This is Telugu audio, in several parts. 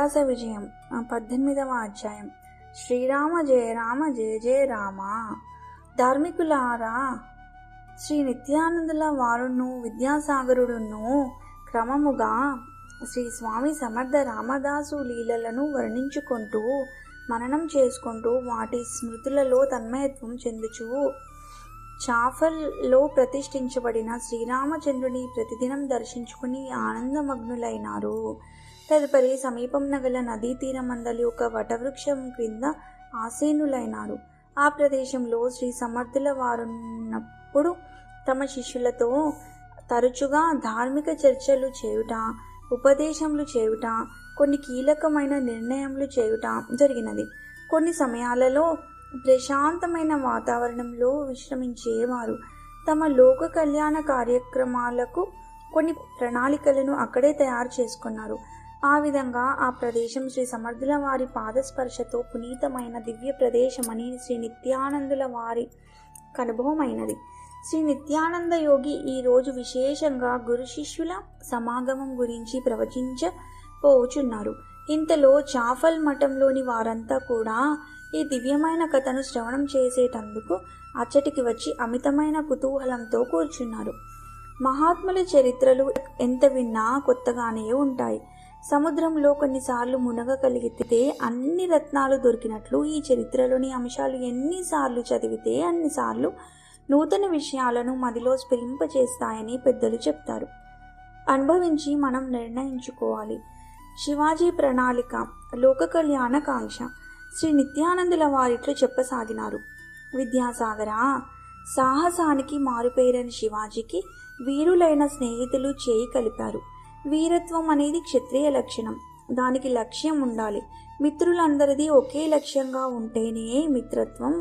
వ్యాస విజయం 18వ అధ్యాయం. శ్రీరామ జయ రామ జయ జయ రామ. ధార్మికులారా, శ్రీ నిత్యానందుల వారును విద్యాసాగరుడును క్రమముగా శ్రీ స్వామి సమర్థ రామదాసు లీలలను వర్ణించుకుంటూ మననం చేసుకుంటూ వాటి స్మృతులలో తన్మయత్వం చెందుచు చాఫల్లో ప్రతిష్ఠించబడిన శ్రీరామచంద్రుని ప్రతిదినం దర్శించుకుని ఆనందమగ్నులైనారు. తదుపరి సమీపంన గల నదీ తీరమందలి ఒక వటవృక్షం క్రింద ఆసీనులైనారు. ఆ ప్రదేశంలో శ్రీ సమర్థుల వారున్నప్పుడు తమ శిష్యులతో తరచుగా ధార్మిక చర్చలు చేయుట, ఉపదేశములు చేయుట, కొన్ని కీలకమైన నిర్ణయములు చేయుట జరిగినది. కొన్ని సమయాలలో ప్రశాంతమైన వాతావరణంలో విశ్రమించేవారు. తమ లోక కళ్యాణ కార్యక్రమాలకు కొన్ని ప్రణాళికలను అక్కడే తయారు చేసుకున్నారు. ఆ విధంగా ఆ ప్రదేశం శ్రీ సమర్థుల వారి పాదస్పర్శతో పునీతమైన దివ్య ప్రదేశమని శ్రీ నిత్యానందుల వారి అనుభవమైనది. శ్రీ నిత్యానంద యోగి ఈరోజు విశేషంగా గురు శిష్యుల సమాగమం గురించి ప్రవచించపోచున్నారు. ఇంతలో చాఫల్ మఠంలోని వారంతా కూడా ఈ దివ్యమైన కథను శ్రవణం చేసేటందుకు అచ్చటికి వచ్చి అమితమైన కుతూహలంతో కూర్చున్నారు. మహాత్ముల చరిత్రలు ఎంత విన్నా కొత్తగానే ఉంటాయి. సముద్రంలో కొన్నిసార్లు మునగగలిగితే అన్ని రత్నాలు దొరికినట్లు ఈ చరిత్రలోని అంశాలు ఎన్నిసార్లు చదివితే అన్నిసార్లు నూతన విషయాలను మదిలో స్ఫురింపచేస్తాయని పెద్దలు చెప్తారు. అనుభవించి మనం నిర్ణయించుకోవాలి. శివాజీ ప్రణాళిక, లోక కళ్యాణ కాంక్ష. శ్రీ నిత్యానందుల వారిట్లు చెప్పసాగినారు. విద్యాసాగరా, సాహసానికి మారుపేరని శివాజీకి వీరులైన స్నేహితులు చేయి కలిపారు. వీరత్వం అనేది క్షత్రియ లక్షణం. దానికి లక్ష్యం ఉండాలి. మిత్రులందరిది ఒకే లక్ష్యంగా ఉంటేనే మిత్రత్వం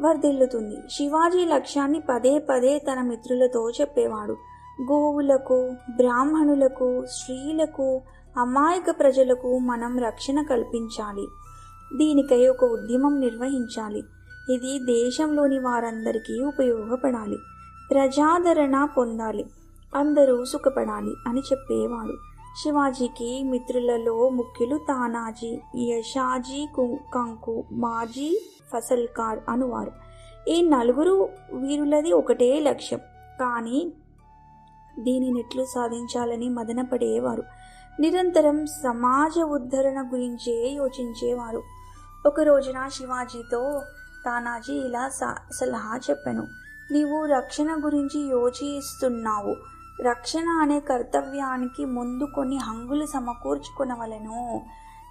వర్ధిల్లుతుంది. శివాజీ లక్ష్యాన్ని పదే పదే తన మిత్రులతో చెప్పేవాడు. గోవులకు, బ్రాహ్మణులకు, స్త్రీలకు, అమాయక ప్రజలకు మనం రక్షణ కల్పించాలి. దీనికై ఒక ఉద్యమం నిర్వహించాలి. ఇది దేశంలోని వారందరికీ ఉపయోగపడాలి. ప్రజాదరణ పొందాలి. అందరూ సుఖపడాలి అని చెప్పేవాడు. శివాజీకి మిత్రులలో ముఖ్యులు తానాజీ, యశాజీ, కంకు, మాజీ, ఫసల్కార్ అనువారు. ఈ నలుగురు వీరులది ఒకటే లక్ష్యం. కానీ దీనినెట్లు సాధించాలని మదనపడేవారు. నిరంతరం సమాజ ఉద్ధరణ గురించే యోచించేవారు. ఒక రోజున శివాజీతో తానాజీ ఇలా సలహా చెప్పాను. నీవు రక్షణ గురించి యోచిస్తున్నావు. రక్షణ అనే కర్తవ్యానికి ముందు కొన్ని హంగులు సమకూర్చుకునవలెను.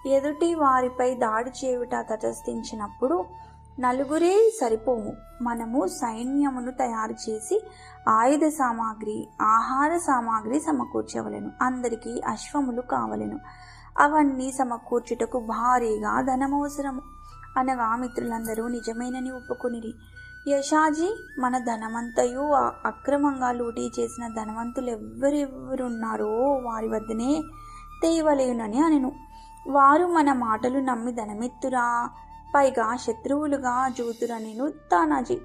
ఎదుటి వారిపై దాడి చేయుట తటస్థించినప్పుడు నలుగురే సరిపోము. మనము సైన్యమును తయారు చేసి ఆయుధ సామాగ్రి, ఆహార సామాగ్రి సమకూర్చవలెను. అందరికీ అశ్వములు కావలెను. అవన్నీ సమకూర్చుటకు భారీగా ధనమవసరము అనగా మిత్రులందరూ నిజమేనని ఒప్పుకొనిరి. యశాజీ, మన ధనమంతయు అక్రమంగా లూటీ చేసిన ధనవంతులు ఎవరెవరున్నారో వారి వద్దనే తేవలేనని అనెను. వారు మన మాటలు నమ్మి ధనమెత్తురా, పైగా శత్రువులుగా జూతురనెను తానాజీ.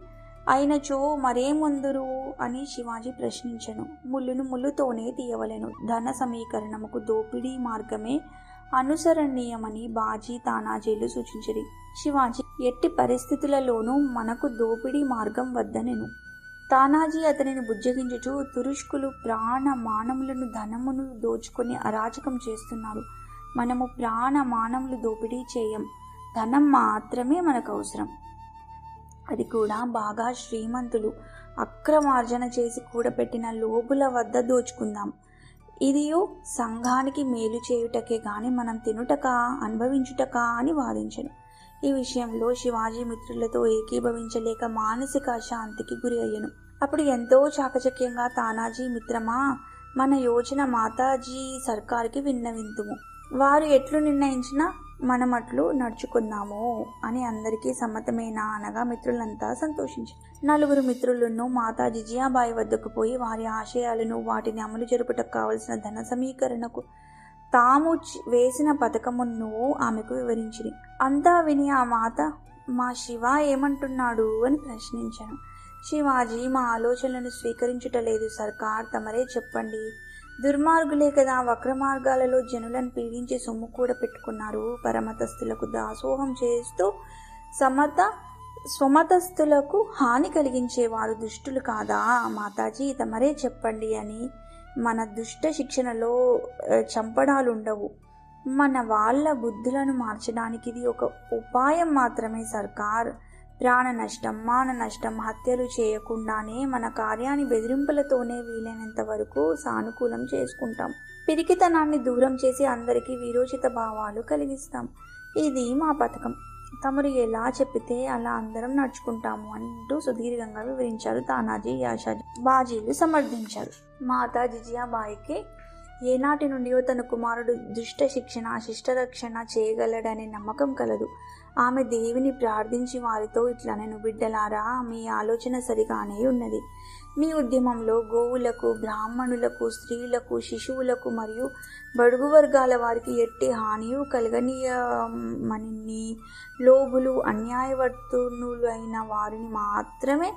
అయినచో మరేముందురు అని శివాజీ ప్రశ్నించెను. ముళ్ళును ముళ్ళుతోనే తీయవలెను. ధన సమీకరణముకు దోపిడీ మార్గమే అనుసరణీయమని బాజీ, తానాజీలు సూచించిరి. శివాజీ ఎట్టి పరిస్థితులలోనూ మనకు దోపిడీ మార్గం వద్దనెను. తానాజీ అతనిని బుజ్జగించుచు, తురుష్కులు ప్రాణ మానములను, ధనమును దోచుకొని అరాచకం చేస్తున్నారు. మనము ప్రాణ మానములు దోపిడీ చేయం. ధనం మాత్రమే మనకు అవసరం. అది కూడా బాగా శ్రీమంతులు అక్రమార్జన చేసి కూడబెట్టిన లోబుల వద్ద దోచుకుందాం. ఇదియో సంఘానికి మేలు చేయుటకే గాని మనం తినుటకా అనుభవించుటకా అని వాదించను. ఈ విషయంలో శివాజీ మిత్రులతో ఏకీభవించలేక మానసిక అశాంతికి గురి అయ్యను. అప్పుడు ఎంతో చాకచక్యంగా తానాజీ, మిత్రమా, మన యోచన మాతాజీ సర్కార్కి విన్నవింతుము. వారు ఎట్లు నిర్ణయించినా మనం అట్లు నడుచుకుందాము అని అందరికీ సమ్మతమేనా అనగా మిత్రులంతా సంతోషించారు. నలుగురు మిత్రులను మాతా జిజియాబాయి వద్దకు పోయి వారి ఆశయాలను, వాటిని అమలు జరుపుటకు కావలసిన ధన సమీకరణకు తాము వేసిన పథకమును ఆమెకు వివరించింది. అంతా విని ఆ మాత, మా శివ ఏమంటున్నాడు అని ప్రశ్నించాను. శివాజీ, మా ఆలోచనలను స్వీకరించుటలేదు సర్కార్, తమరే చెప్పండి. దుర్మార్గులే కదా వక్ర మార్గాలలో జనులను పీడించి సొమ్ము కూడా పెట్టుకున్నారు. పరమతస్థులకు దాసోహం చేస్తూ స్వమతస్థులకు హాని కలిగించేవారు దుష్టులు కాదా? మాతాజీ తమరే చెప్పండి అని. మన దుష్ట శిక్షణలో చంపడాలుండవు. మన వాళ్ళ బుద్ధులను మార్చడానికి ఇది ఒక ఉపాయం మాత్రమే సర్కార్. ప్రాణ నష్టం, మాన నష్టం, హత్యలు చేయకుండానే మన కార్యాన్ని బెదిరింపులతోనే వీలైనంత వరకు సానుకూలం చేసుకుంటాం. పిరికితనాన్ని దూరం చేసి అందరికీ వీరోచిత భావాలు కలిగిస్తాం. ఇది మా పథకం. తమరు ఎలా చెప్పితే అలా అందరం నడుచుకుంటాము అంటూ సుదీర్ఘంగా వివరించారు తానాజీ. యాషాజీ బాజీలు సమర్థించారు. మాతా జిజియాబాయికి ఏనాటి నుండియో తన కుమారుడు దుష్ట శిక్షణ, శిష్టరక్షణ చేయగలడనే నమ్మకం కలదు. ఆమె దేవిని ప్రార్థించి వారితో ఇట్లనెను, బిడ్డలారా, మీ ఆలోచన సరిగానే ఉన్నది. మీ ఉద్యమంలో గోవులకు, బ్రాహ్మణులకు, స్త్రీలకు, శిశువులకు మరియు బడుగు వర్గాల వారికి ఎట్టి హానియు కలగనీయమని లోబులు, అన్యాయవర్తనులైన వారిని మాత్రమే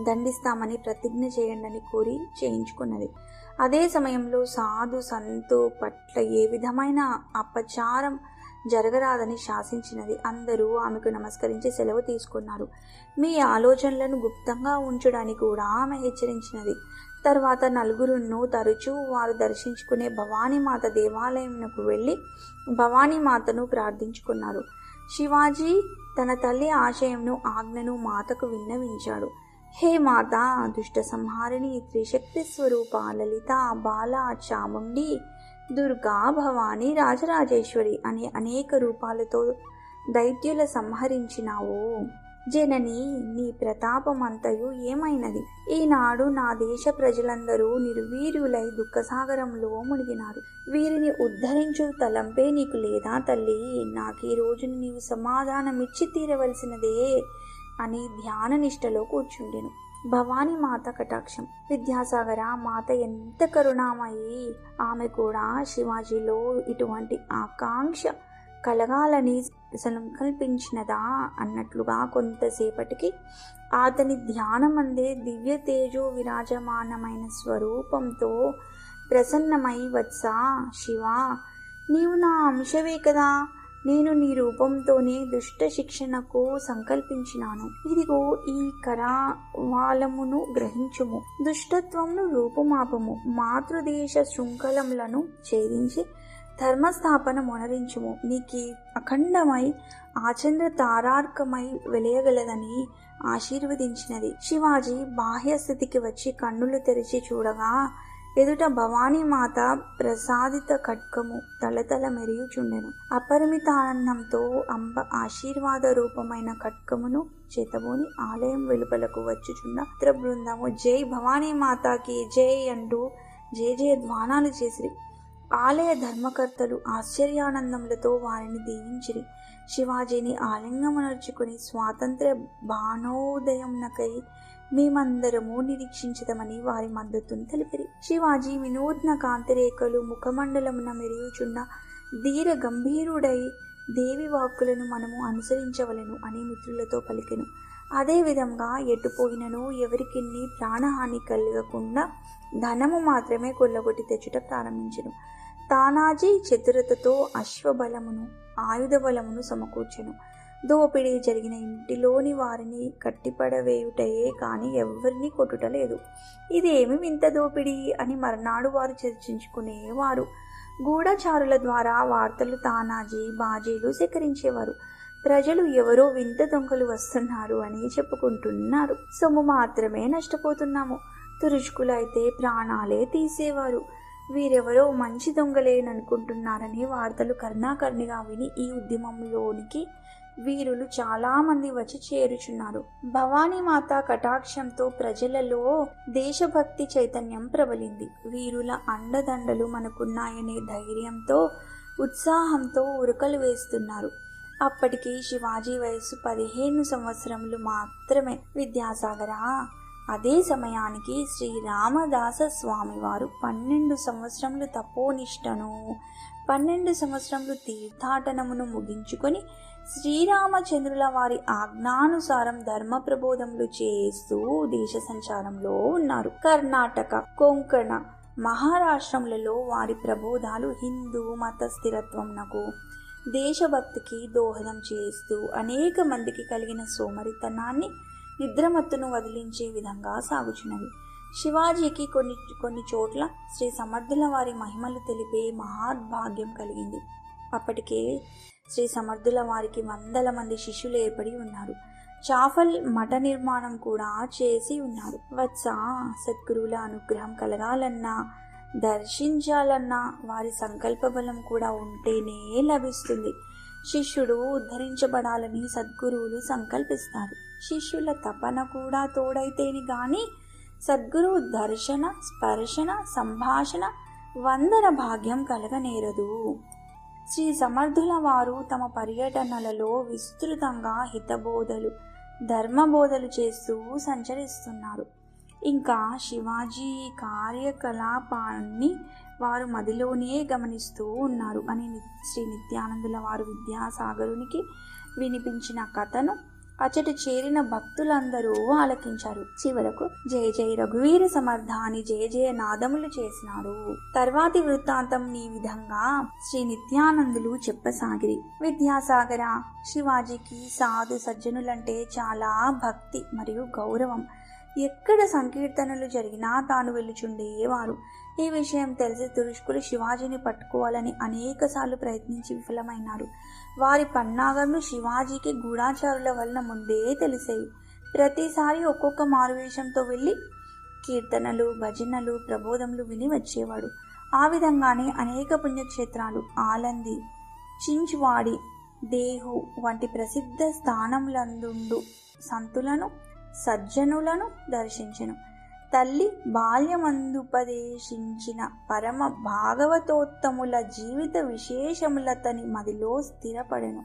దండిస్తామని ప్రతిజ్ఞ చేయండి అని కోరి చేయించుకున్నది. అదే సమయంలో సాధు సంతు పట్ల ఏ విధమైన అపచారం జరగరాదని శాసించినది. అందరూ ఆమెకు నమస్కరించి సెలవు తీసుకున్నారు. మీ ఆలోచనలను గుప్తంగా ఉంచడానికి కూడా ఆమె హెచ్చరించినది. తర్వాత నలుగురును తరచూ వారు దర్శించుకునే భవానీమాత దేవాలయంకు వెళ్ళి భవానీమాతను ప్రార్థించుకున్నారు. శివాజీ తన తల్లి ఆశయంను, ఆజ్ఞను మాతకు విన్నవించాడు. హే మాత, దుష్ట సంహారిణి, త్రిశక్తి స్వరూప, లలిత, బాల, చాముండి, దుర్గా, భవాని, రాజరాజేశ్వరి అనే అనేక రూపాలతో దైత్యుల సంహరించినావు. జనని, నీ ప్రతాపమంతయు ఏమైనది? ఈనాడు నా దేశ ప్రజలందరూ నిర్వీర్యులై దుఃఖసాగరంలో మునిగినారు. వీరిని ఉద్ధరించు తలంపే నీకు లేదా తల్లి? నాకీ రోజున నీవు సమాధానమిచ్చి తీరవలసినదే అని ధ్యాన నిష్టలో కూర్చుండెను. భవానీ మాత కటాక్షం. విద్యాసాగర, మాత ఎంత కరుణామయి. ఆమె కూడా శివాజీలో ఇటువంటి ఆకాంక్ష కలగాలని సంకల్పించినదా అన్నట్లుగా కొంతసేపటికి అతని ధ్యానమందే దివ్య తేజో విరాజమానమైన స్వరూపంతో ప్రసన్నమై, వత్సా శివా, నీవు నా అంశవే కదా. నేను నీ రూపంతోనే దుష్ట శిక్షణకు సంకల్పించినాను. ఇదిగో ఈ కరావాలమును గ్రహించుము. దుష్టత్వమును రూపుమాపము. మాతృదేశ శృంఖలములను ఛేదించి ధర్మస్థాపన మొనరించుము. నీకి అఖండమై ఆచంద్ర తారార్కమై వెలయగలదని ఆశీర్వదించినది. శివాజీ బాహ్య స్థితికి వచ్చి కన్నులు తెరిచి చూడగా ఎదుట భవానీమాత ప్రసాదిత ఖడ్గము తలతల మెరియుచుండెను. అపరిమిత ఆనందంతో అంబ ఆశీర్వాద రూపమైన ఖడ్గమును చేతబోని ఆలయం వెలుపలకు వచ్చుచున్న మిత్ర బృందము జై భవానీమాతాకి జై అంటూ జయ జయ ధ్వానాలు చేసిరి. ఆలయ ధర్మకర్తలు ఆశ్చర్యానందములతో వారిని దీవించిరి. శివాజీని ఆలింగనర్చుకుని స్వాతంత్ర్య భానోదయంనకై మేమందరము నిరీక్షించదమని వారి మద్దతును తెలిపిరి. శివాజీ వినూత్న కాంతిరేఖలు ముఖమండలమున మెరియుచున్న ధీర గంభీరుడై దేవి వాక్కులను మనము అనుసరించవలెను అని మిత్రులతో పలికెను. అదేవిధంగా ఎటుపోయినను ఎవరికిన్ని ప్రాణహాని కలగకుండా ధనము మాత్రమే కొల్లగొట్టి తెచ్చుట ప్రారంభించెను. తానాజీ చతురతతో అశ్వబలమును, ఆయుధ బలమును సమకూర్చెను. దోపిడీ జరిగిన ఇంటిలోని వారిని కట్టిపడవేయుటయే కాని ఎవరిని కొట్టుటలేదు. ఇదేమి వింత దోపిడీ అని మర్నాడు వారు చర్చించుకునేవారు. గూఢచారుల ద్వారా వార్తలు తానాజీ, బాజీలు సేకరించేవారు. ప్రజలు ఎవరో వింత దొంగలు వస్తున్నారు అని చెప్పుకుంటున్నారు. సొమ్ము మాత్రమే నష్టపోతున్నాము. తురుష్కులైతే ప్రాణాలే తీసేవారు. వీరెవరో మంచి దొంగలేననుకుంటున్నారని వార్తలు కర్ణాకర్ణిగా విని ఈ ఉద్యమంలోనికి వీరులు చాలా మంది వచ్చి చేరుచున్నారు. భవానీమాత కటాక్షంతో ప్రజలలో దేశభక్తి చైతన్యం ప్రబలింది. వీరుల అండదండలు మనకున్నాయనే ధైర్యంతో, ఉత్సాహంతో ఉరకలు వేస్తున్నారు. అప్పటికి శివాజీ వయస్సు 15 సంవత్సరములు మాత్రమే. విద్యాసాగర, అదే సమయానికి శ్రీరామదాస స్వామి వారు 12 సంవత్సరములు తపోనిష్టను, 12 సంవత్సరములు తీర్థాటనమును ముగించుకొని శ్రీరామచంద్రుల వారి ఆజ్ఞానుసారం ధర్మ ప్రబోధములు చేస్తూ దేశ సంచారంలో ఉన్నారు. కర్ణాటక, కొంకణ మహారాష్ట్రములలో వారి ప్రబోధాలు హిందూ మత స్థిరత్వంనకు దేశభక్తికి దోహదం చేస్తూ అనేక మందికి కలిగిన సోమరితనాన్ని నిద్రమత్తును వదిలించే విధంగా సాగుచున్నవి. శివాజీకి కొన్ని చోట్ల శ్రీ సమర్థుల వారి మహిమలు తెలిపే మహాద్భాగ్యం కలిగింది. అప్పటికే శ్రీ సమర్థుల వారికి వందల మంది శిష్యులు ఏర్పడి ఉన్నారు. చాఫల్ మఠ నిర్మాణం కూడా చేసి ఉన్నారు. వత్స, సద్గురువుల అనుగ్రహం కలగాలన్నా, దర్శించాలన్నా వారి సంకల్ప బలం కూడా ఉంటేనే లభిస్తుంది. శిష్యుడు ఉద్ధరించబడాలని సద్గురువులు సంకల్పిస్తారు. శిష్యుల తపన కూడా తోడైతేని గాని సద్గురువు దర్శన, స్పర్శన, సంభాషణ, వందన భాగ్యం కలగనేరదు. శ్రీ సమర్థుల వారు తమ పర్యటనలలో విస్తృతంగా హితబోధలు, ధర్మబోధలు చేస్తూ సంచరిస్తున్నారు. ఇంకా శివాజీ కార్యకలాపాన్ని వారు మదిలోనే గమనిస్తూ ఉన్నారు అని శ్రీ నిత్యానందుల వారు విద్యాసాగరునికి వినిపించిన కథను అచ్చట చేరిన భక్తులందరూ ఆలకించారు. చివరకు జయ జయ రఘువీర సమర్థ అని జయ జయ నాదములు చేసినారు. తర్వాతి వృత్తాంతం ఈ విధంగా శ్రీ నిత్యానందులు చెప్పసాగిరి. విద్యాసాగర, శివాజీకి సాధు సజ్జనులంటే చాలా భక్తి మరియు గౌరవం. ఎక్కడ సంకీర్తనలు జరిగినా తాను వెళ్ళుచుండేవారు. ఈ విషయం తెలిసి తురుష్కులు శివాజీని పట్టుకోవాలని అనేకసార్లు ప్రయత్నించి విఫలమైనారు. వారి పన్నాగంలు శివాజీకి గూఢాచారుల వలన ముందే తెలిసేవి. ప్రతిసారి ఒక్కొక్క మారువేషంతో వెళ్ళి కీర్తనలు, భజనలు, ప్రబోధములు విని వచ్చేవాడు. ఆ విధంగానే అనేక పుణ్యక్షేత్రాలు, ఆలంది, చించువాడి, దేహు వంటి ప్రసిద్ధ స్థానములందుండు సంతులను, సజ్జనులను దర్శించెను. తల్లి బాల్యమందుపదేశించిన పరమ భాగవతోత్తముల జీవిత విశేషములతని మదిలో స్థిరపడెను.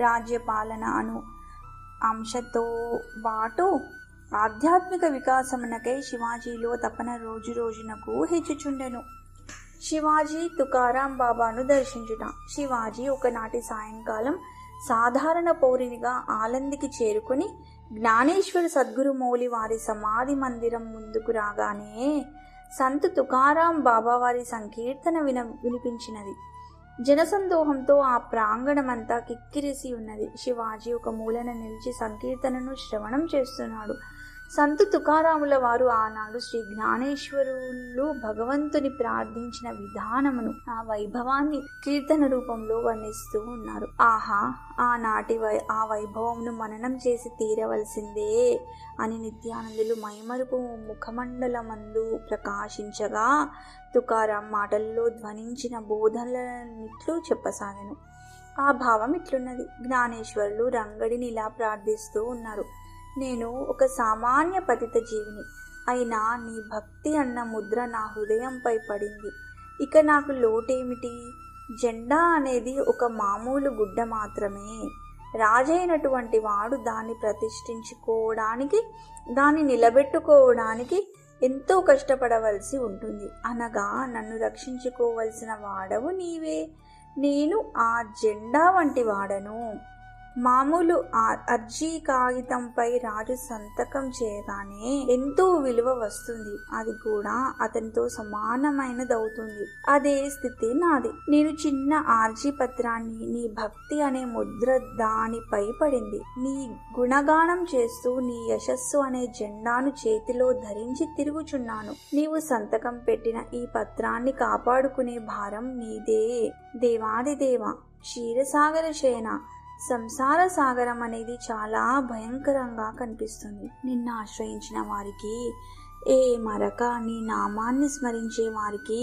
రాజ్యపాలన అను అంశతో బాటు ఆధ్యాత్మిక వికాసమునకై శివాజీలో తపన రోజు రోజునకు హెచ్చుచుండెను. శివాజీ తుకారాం బాబాను దర్శించుట. శివాజీ ఒకనాటి సాయంకాలం సాధారణ పౌరునిగా ఆలందికి చేరుకుని జ్ఞానేశ్వర సద్గురు మౌలి వారి సమాధి మందిరం ముందుకు రాగానే సంత్ తుకారాం బాబా వారి సంకీర్తన వినిపించినది. జనసందోహంతో ఆ ప్రాంగణమంతా కిక్కిరిసి ఉన్నది. శివాజీ ఒక మూలన నిలిచి సంకీర్తనను శ్రవణం చేస్తున్నాడు. సంత్ తుకారాముల వారు ఆనాడు శ్రీ జ్ఞానేశ్వరులు భగవంతుని ప్రార్థించిన విధానమును, ఆ వైభవాన్ని కీర్తన రూపంలో వర్ణిస్తూ ఉన్నారు. ఆహా, ఆనాటి ఆ వైభవమును మననం చేసి తీరవలసిందే అని నిత్యానందులు మైమరుపు ముఖమండలమందు ప్రకాశించగా తుకారాం మాటల్లో ధ్వనించిన బోధనలన్నిట్లు చెప్పసాగాను. ఆ భావం ఇట్లున్నది. జ్ఞానేశ్వరులు రంగడిని ఇలా ప్రార్థిస్తూ ఉన్నారు: నేను ఒక సామాన్య పతిత జీవిని అయినా నీ భక్తి అన్న ముద్ర నా హృదయంపై పడింది. ఇక నాకు లోటేమిటి? జెండా అనేది ఒక మామూలు గుడ్డ మాత్రమే. రాజైనటువంటి వాడు దాన్ని ప్రతిష్ఠించుకోవడానికి, దాన్ని నిలబెట్టుకోవడానికి ఎంతో కష్టపడవలసి ఉంటుంది. అనగా నన్ను రక్షించుకోవలసిన వాడవు నీవే. నేను ఆ జెండా వంటి వాడను. మామూలు అర్జీ కాగితంపై రాజు సంతకం చేయగానే ఎంతో విలువ వస్తుంది. అది కూడా అతనితో సమానమైనదవుతుంది. అదే స్థితి నాది. నేను చిన్న ఆర్జీ పత్రాన్ని, నీ భక్తి అనే ముద్ర దానిపై పడింది. నీ గుణగానం చేస్తూ నీ యశస్సు అనే జెండాను చేతిలో ధరించి తిరుగుచున్నాను. నీవు సంతకం పెట్టిన ఈ పత్రాన్ని కాపాడుకునే భారం నీదే. దేవాదిదేవ, క్షీరసాగర శయన, సంసార సాగరం అనేది చాలా భయంకరంగా కనిపిస్తుంది. నిన్ను ఆశ్రయించిన వారికి, ఏ మరక నీ నామాన్ని స్మరించే వారికి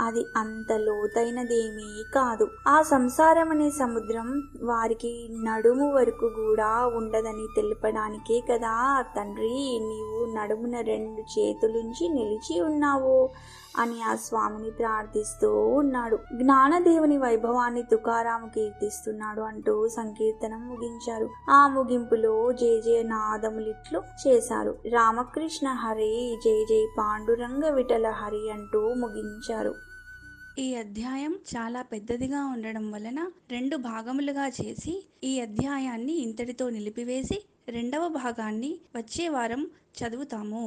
అది అంత లోతైనదేమీ కాదు. ఆ సంసారం అనే సముద్రం వారికి నడుము వరకు కూడా ఉండదని తెలపడానికే కదా తండ్రి నీవు నడుమున 2 చేతులుంచి నిలిచి ఉన్నావు అని ఆ స్వామిని ప్రార్థిస్తూ ఉన్నాడు. జ్ఞానదేవుని వైభవాన్ని తుకారాము కీర్తిస్తున్నాడు అంటూ సంకీర్తనం ముగించారు. ఆ ముగింపులో జయ జయ నాదములిట్లు చేశారు. రామకృష్ణ హరి, జయ జయ పాండురంగ విఠల హరి అంటూ ముగించారు. ఈ అధ్యాయం చాలా పెద్దదిగా ఉండడం వలన 2 భాగములుగా చేసి ఈ అధ్యాయాన్ని ఇంతటితో నిలిపివేసి 2వ భాగాన్ని వచ్చే వారం చదువుతాము.